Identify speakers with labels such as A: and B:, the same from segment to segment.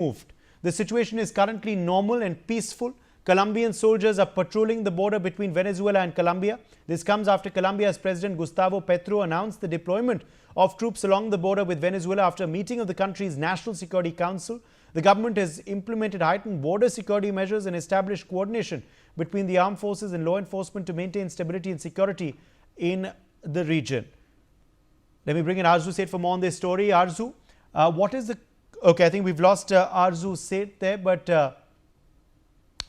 A: moved. The situation is currently normal and peaceful. Colombian soldiers are patrolling the border between Venezuela and Colombia. This comes after Colombia's President Gustavo Petro announced the deployment of troops along the border with Venezuela after a meeting of the country's National Security Council. The government has implemented heightened border security measures and established coordination between the armed forces and law enforcement to maintain stability and security in the region. Let me bring in Arzu Seth for more on this story. Arzu, what is the... Okay, I think we've lost Arzu Seth there, but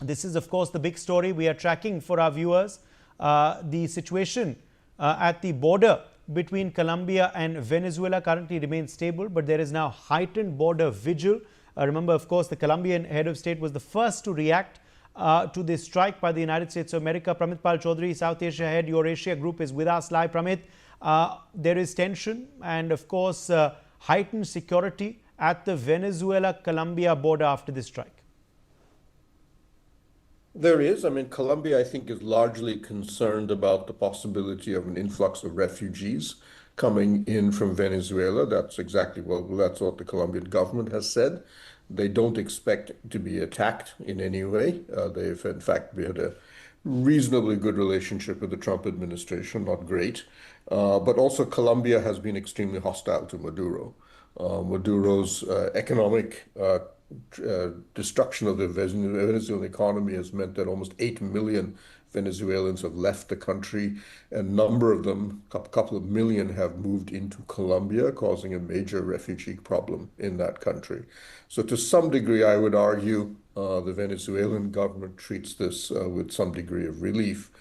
A: this is, of course, the big story we are tracking for our viewers. The situation at the border between Colombia and Venezuela currently remains stable, but there is now heightened border vigil. Remember, of course, the Colombian head of state was the first to react to this strike by the United States of America. Pramit Pal Chaudhary, South Asia head, Eurasia Group, is with us live. Pramit, there is tension and, of course, heightened security at the Venezuela-Colombia border after this strike.
B: There is. I mean, Colombia, I think, is largely concerned about the possibility of an influx of refugees coming in from Venezuela. That's exactly that's what the Colombian government has said. They don't expect to be attacked in any way. They've, in fact, had a reasonably good relationship with the Trump administration, not great. But also Colombia has been extremely hostile to Maduro. Maduro's economic destruction of the Venezuelan economy has meant that almost 8 million Venezuelans have left the country. A number of them, a couple of million, have moved into Colombia, causing a major refugee problem in that country. So to some degree, I would argue the Venezuelan government treats this with some degree of relief.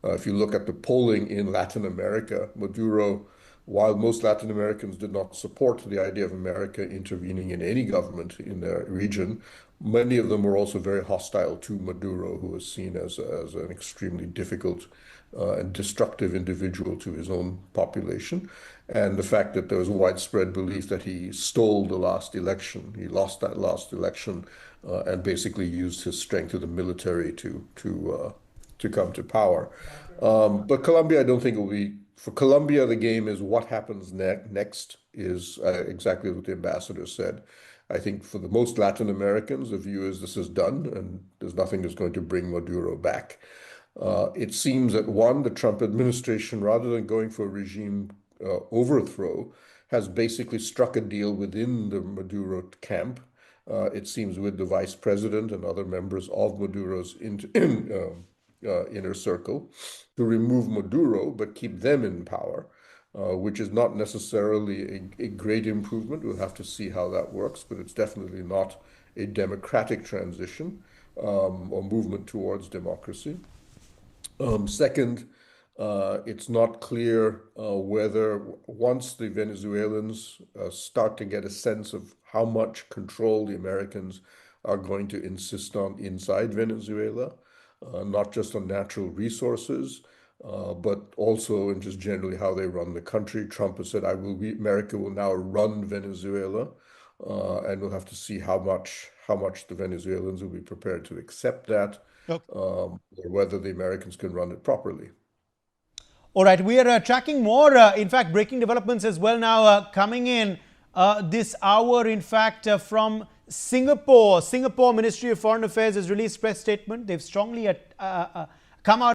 B: If you look at the polling in Latin America, Maduro, while most Latin Americans did not support the idea of America intervening in any government in the region, many of them were also very hostile to Maduro, who was seen as an extremely difficult and destructive individual to his own population. And the fact that there was widespread belief that he stole the last election, he lost that last election, and basically used his strength of the military to come to power. But Colombia, I don't think it will be. For Colombia, the game is what happens next is exactly what the ambassador said. I think for the most Latin Americans, the view is this is done and there's nothing that's going to bring Maduro back. It seems that the Trump administration, rather than going for a regime overthrow, has basically struck a deal within the Maduro camp. It seems with the vice president and other members of Maduro's inner circle to remove Maduro but keep them in power, which is not necessarily a great improvement. We'll have to see how that works, but it's definitely not a democratic transition or movement towards democracy. Second, it's not clear whether once the Venezuelans start to get a sense of how much control the Americans are going to insist on inside Venezuela, not just on natural resources, but also in just generally how they run the country. Trump has said, America will now run Venezuela, and we'll have to see how much the Venezuelans will be prepared to accept that, or whether the Americans can run it properly.
A: All right, we are tracking more, in fact, breaking developments as well now coming in this hour, in fact, from Singapore. Singapore Ministry of Foreign Affairs has released a press statement. They've strongly come out